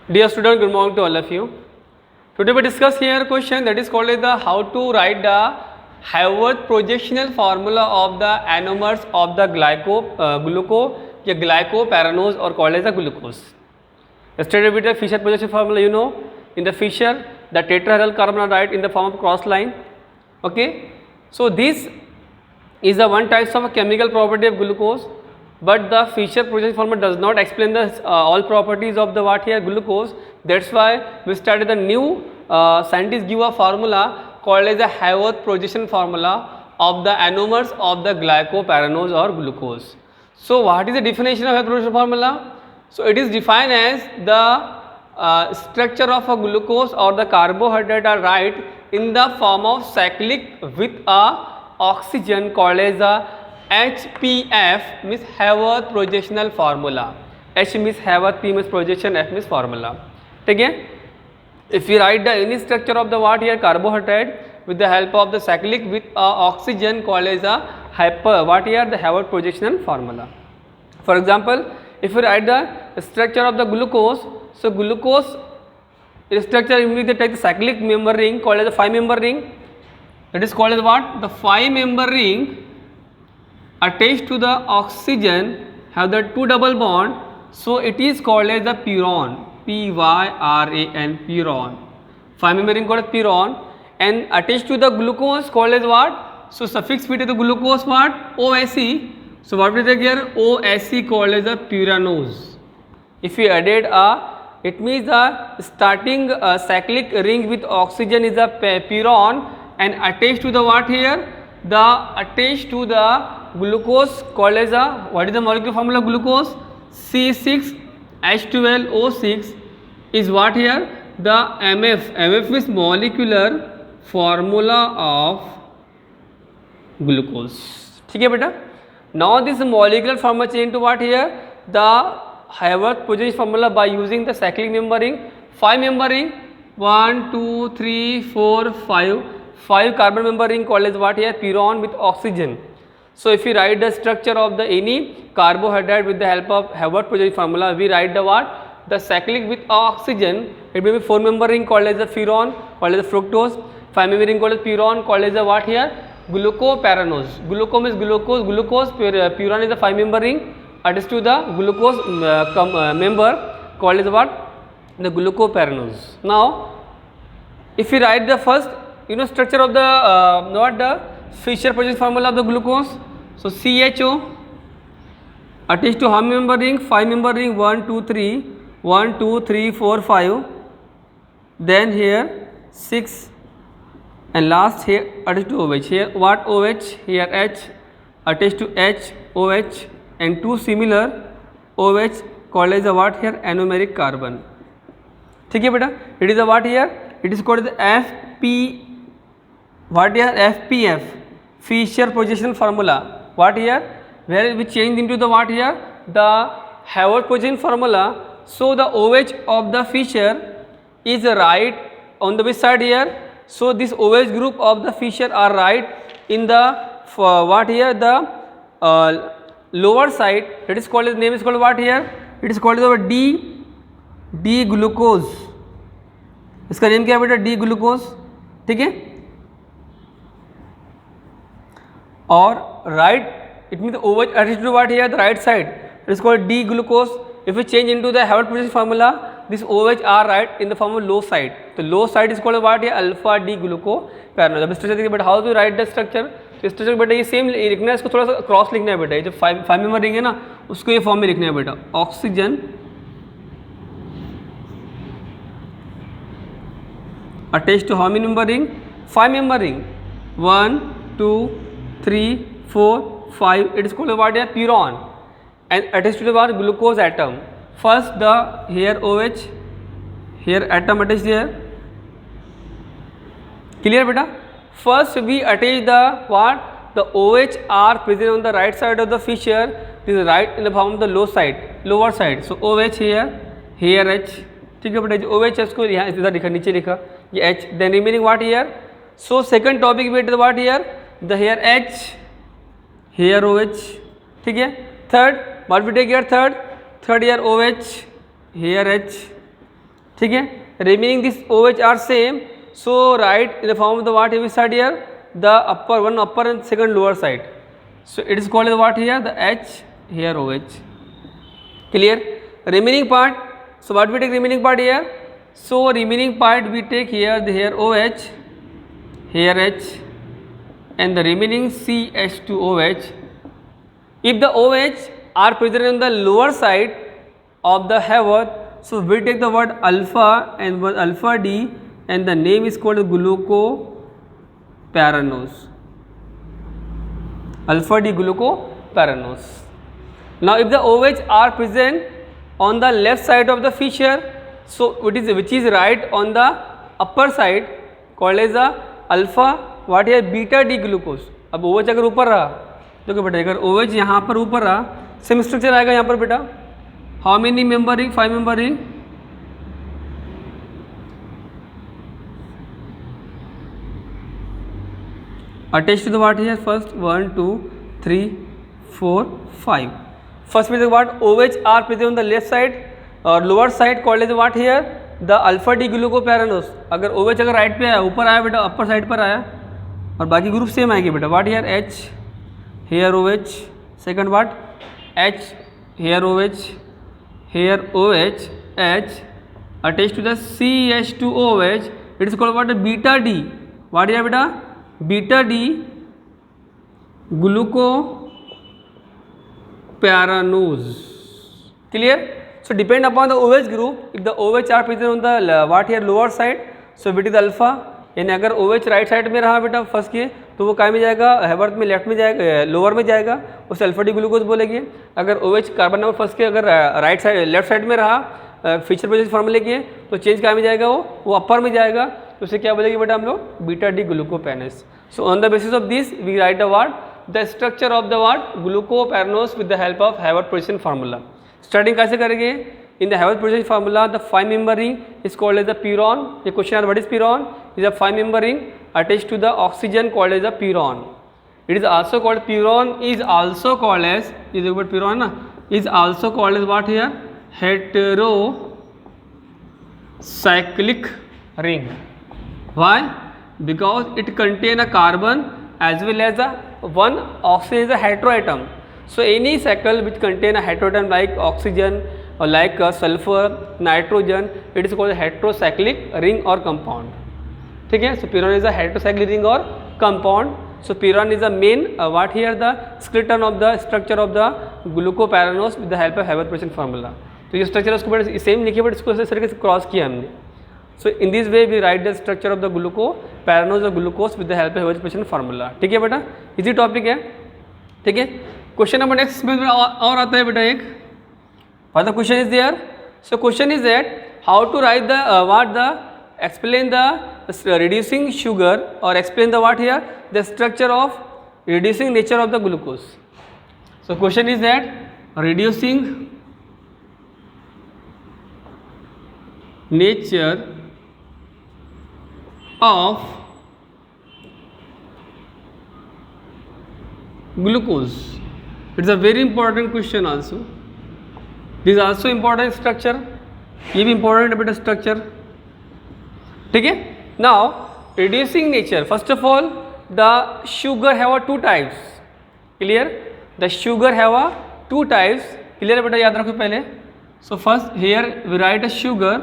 Dear student, good morning to all of you. Today we discuss here a question that is called as the how to write the Haworth projectional formula of the anomers of the glucose या glycoperanose or called as the glucose. Yesterday we did Fisher projection formula, you know, in the Fisher the tetrahedral carbon are right in the form of cross line. Okay, so this is the one type of a chemical property of glucose, but the Fisher projection formula does not explain the all properties of the what here glucose. That's why we started a new scientists give a formula called as the Haworth projection formula of the anomers of the glycoperanose or glucose. So what is the definition of Haworth projection formula? So it is defined as the structure of a glucose or the carbohydrate are right in the form of cyclic with a oxygen called as a HPF, means Haworth projectional formula. H means Haworth, P means projection, F means formula. ठीक है? If we write the any structure of the what here carbohydrate with the help of the cyclic with oxygen called as a what here the Haworth projectional formula. For example, if we write the structure of the glucose, so glucose structure immediately take the cyclic member ring called as a 5-member ring. That is called as what? The 5-member ring attached to the oxygen have the 2 double bond, so it is called as the pyron, P-Y-R-A-N, pyron. 5-member ring called as pyron, and attached to the glucose called as what? So suffix fit to the glucose what? OSE. So what we take here? OSE called as a pyranose. If we added it means the starting cyclic ring with oxygen is a pyron, and attached to the what here? The attached to the glucose called as a, what is the molecular formula of glucose? C6H12O6 is what here? The MF. MF is molecular formula of glucose. ठीक है बेटा? Now this molecular formula change to what here? The Haworth projection formula by using the cyclic membering, 5-member ring, 1, 2, 3, 4, 5. 5 carbon member ring called as what here? Pyron with oxygen. So if we write the structure of the any carbohydrate with the help of Haworth projection formula, we write the what? The cyclic with oxygen. It will be 4-member ring called as the pyron, called as the fructose. 5-member ring called as pyron, called as the what here? Glucoperanose. Glucose is glucose. Pyron is the 5-member ring attached to the glucose member called as what? The glucoperanose. Now, if we write the first structure of the what the Fisher projection formula of the glucose. So CHO attached to how many member ring? 5-member ring, 1, 2, 3, 1, 2, 3, 4, 5. Then here 6, and last here attached to OH. Here what OH? Here H attached to H, OH, and 2 similar OH called as a what here? Anomeric carbon. ठीक है बेटा? It is a what here? It is called the FP. What here? FPF, Fisher projection formula. What here? Where we change into the what here? The Haworth projection formula. So the OH of the Fisher is right on the which side here? So this OH group of the Fisher are right in the what here? The lower side. That is called, name is called what here? It is called the D glucose. इसका name क्या है बेटा? D glucose. ठीक है? Or right, it means the OH attached to what here? The right side. It is called D glucose. If we change into the Haworth projection formula, this OH are right in the form of low side. The low side is called what here? Alpha D glucoperanose. अब structure देखिए बेटा, how to write the structure? तो structure बेटा ये same लिखना है, इसको थोड़ा सा क्रॉस लिखना है बेटा. ये जो 5-member रिंग है ना, उसको ये फॉर्म में लिखना है बेटा. Oxygen attached to how many member ring? 5-member ring. 1, 2, 3, 4, 5. It is called what here? Pyron, and attached to the what? Glucose atom. First the here OH, here atom attached here. Clear beta? First we attach the what? The OH are present on the right side of the Fisher. This is right in the form of the lower side. So OH here H. ठीक है बेटा? जो OH है उसको यहाँ इधर लिखा, नीचे लिखा ये H. Then remaining what here? So second topic we did what here? The here H, here OH. ठीक है? Third, what we take here? Third here OH, here H. ठीक है. Remaining this OH are same, so write in the form of the what heavy side here, the one upper and second lower side. So it is called as what here, the H, here OH. Clear? Remaining part, so what we take remaining part here? So remaining part we take here the here OH, here H, and the remaining CH2OH. If the OH are present on the lower side of the Haworth, so we take the word alpha and word alpha D, and the name is called glucopyranose. Alpha D glucopyranose. Now if the OH are present on the left side of the fissure, so which is right on the upper side, called as the alpha what है beta D glucose. अब OH अगर ऊपर रहा, देखो बेटा अगर OH यहाँ पर ऊपर रहा, सेम स्ट्रक्चर आएगा यहाँ पर बेटा. How many member ring? 5 member ring. Attach to the what here first 1 2 3 4 5. First में what OH are present on the left side और lower side called as what here the alpha D glucopyranose. अगर OH अगर right पे आया, ऊपर आया बेटा, upper side पर आया, और बाकी ग्रुप सेम आएंगे बेटा. What here H, here OH, second what H, here OH, here OH, H attached to the CH2OH, it is called what? Beta D. What is beta? Beta D glucopyranose. Clear? So depend upon the OH group. If the OH are present on the what here lower side, so it is alpha. यानी अगर OH right side में रहा बेटा first के, तो वो काय में जाएगा, हैवर्थ में लेफ्ट में जाएगा, लोअर में जाएगा, उसे अल्फा डी ग्लूकोज बोलेंगे. अगर OH कार्बन नंबर फर्स्ट के अगर राइट साइड लेफ्ट साइड में रहा फीचर प्रोजेक्ट फॉर्मूले के, तो चेंज काय में जाएगा, वो अपर में जाएगा, तो उसे क्या बोलेंगे बेटा हम लोग, beta D glucopyranose. So on the basis of this we write the word the structure of the word glucopyranose with the help of Haworth projection formula. Starting कैसे करेंगे? In the Haworth projection formula, the 5-member ring is called as the pyron. The question, what is pyron? Is a 5-member ring attached to the oxygen called as the pyron. It is also called pyron. Is also called as pyron na? Is also called as what here? Heterocyclic ring. Why? Because it contain a carbon as well as a one oxygen is a heteroatom. So any cycle which contain a heteroatom like oxygen or like sulfur, nitrogen, it is called a heterocyclic ring or compound. ठीक है. So pyron is a heterocyclic ring or compound. So pyron is the main what here the skeleton of the structure of the glucopyranose with the help of Haworth projection formula. तो ये structure उसको बड़े same लिखिए, but इसको इस तरीके से cross किया हमने. So in this way we write the structure of the glucopyranose or glucose with the help of Haworth projection formula. ठीक है बेटा, इजी टॉपिक है. ठीक है. क्वेश्चन नंबर नेक्स्ट में और आता है बेटा एक. What the question is there? So question is that how to write the explain the reducing sugar or explain the what here the structure of reducing nature of the glucose. So question is that reducing nature of glucose. It's a very important question also. This is also important structure. ये भी important bit structure. ठीक है. Now reducing nature. First of all, the sugar have two types. Clear? The sugar have two types. Clear बेटा, याद रखो पहले. So first here we write a sugar.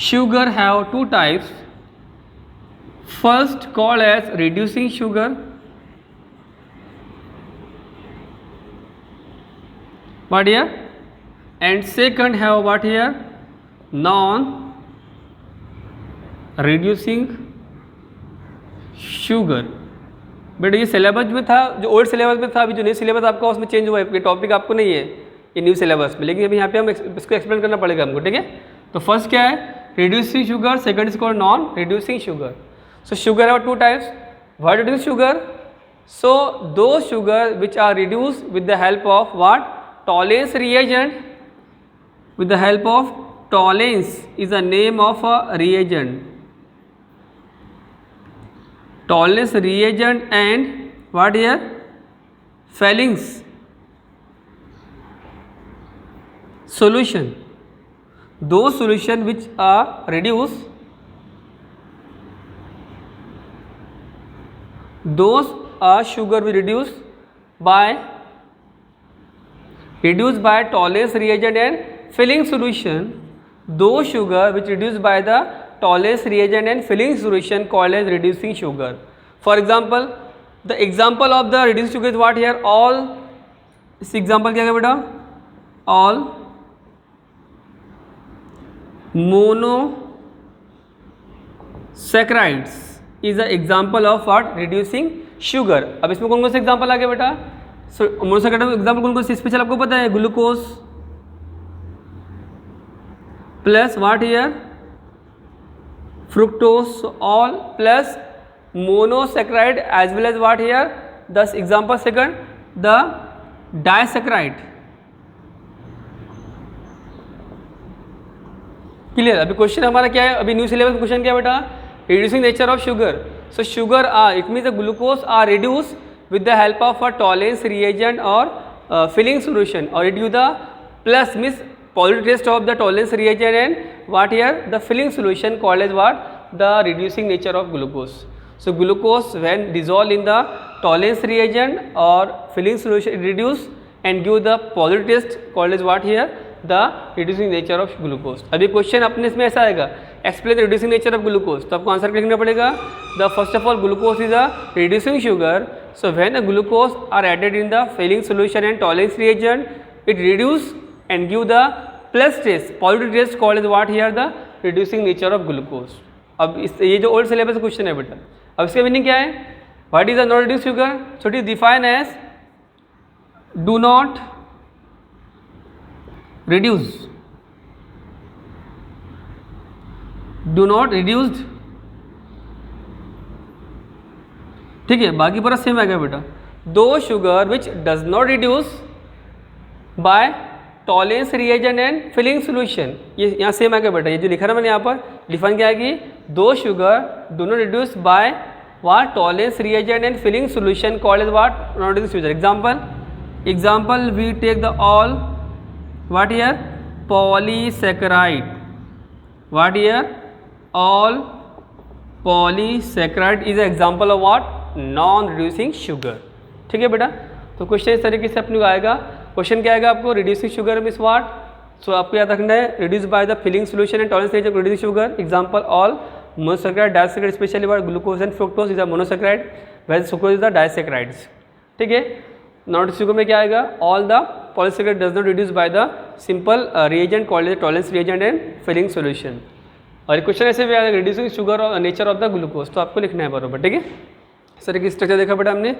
Sugar have two types. First called as reducing sugar. What here? And second have what here? Non-reducing sugar. बेटा ये syllabus में था, जो old syllabus में था, अभी जो न्यू सिलेबस आपका उसमें चेंज हुआ है. ये टॉपिक आपको नहीं है ये न्यू सिलेबस में, लेकिन अभी यहाँ पे हम इसको एक्सप्लेन करना पड़ेगा हमको. ठीक है. तो फर्स्ट क्या है? Reducing sugar. Second is called non reducing sugar. So sugar have two types. What reduce sugar? So दो sugar which are reduce with the help of what? Tollens reagent. With the help of Tollens is the name of a reagent. Tollens reagent and what here? Fellings solution. those solution which are reduced, those sugar will reduce by Tollens reagent and filling solution. Those sugar which reduced by the Tollens reagent and filling solution called as reducing sugar. For example, the example of the reduced sugar is what here? All. इस example क्या है बेटा? All monosaccharides is the example of what? Reducing sugar. अब इसमें कौन कौन से example आ गए बेटा? मोनोसैकेराइड एग्जाम्पल कौन कौन से स्पेशल आपको पता है? Glucose plus what here? Fructose. All plus monosaccharide as well as what here? The example second the disaccharide. Clear? अभी क्वेश्चन हमारा क्या है? अभी न्यू सिलेबस क्वेश्चन क्या है बेटा? Reducing nature of sugar. So sugar it means the glucose are reduce with the help of a Tollens reagent or filling solution, or it give the plus means positive test of the Tollens reagent and what here the filling solution called as what? The reducing nature of glucose. So glucose when dissolved in the Tollens reagent or filling solution it reduce and give the positive test called as what here? The reducing nature of glucose. अभी question अपने इसमें ऐसा आएगा, explain the reducing nature of glucose. तो आपको answer लिखना पड़ेगा the first of all glucose is a reducing sugar. So when the glucose are added in the Fehling solution and Tollens reagent it reduce and give the plus test positive test called is what here the reducing nature of glucose. अब इस ये जो old syllabus question है बेटा, अब इसका meaning क्या है? What is the not reduce sugar? So it is define as do not reduce, do not reduced. ठीक है, बाकी पूरा सेम आ गया बेटा. Those sugar which does not reduce by Tollens reagent and Fehling solution. ये यहाँ सेम आ गया बेटा. ये जो लिखा है मैंने यहाँ पर डिफाइन किया है कि those sugar do not reduce by what? Tollens reagent and Fehling solution called as what? Not reduce sugar. Example we take the all what here? Polysaccharide. What here? All polysaccharide is an example of what? Non reducing sugar. ठीक है बेटा. तो question इस तरीके से अपने को आएगा. क्वेश्चन क्या आएगा आपको? Reducing sugar means what? So आपको याद रखना है reduce by the Fehling solution and Tollens reagent reducing sugar. Example all monosaccharide, disaccharide, specially what? Glucose and fructose is a monosaccharide when sucrose is the disaccharides. ठीक है. Not sugar में क्या आएगा? All the polysaccharide does not reduce by the simple reagent called as Tollens reagent and filling solution. और question ऐसे भी आएगा reducing sugar और नेचर ऑफ द ग्लूकोज. तो आपको लिखना है बरोबर. ठीक है. इस तरह की स्ट्रक्चर देखा बेटा हमने.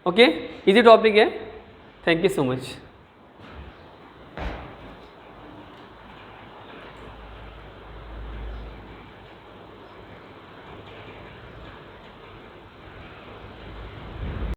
ओके, इजी टॉपिक है. Thank you so much.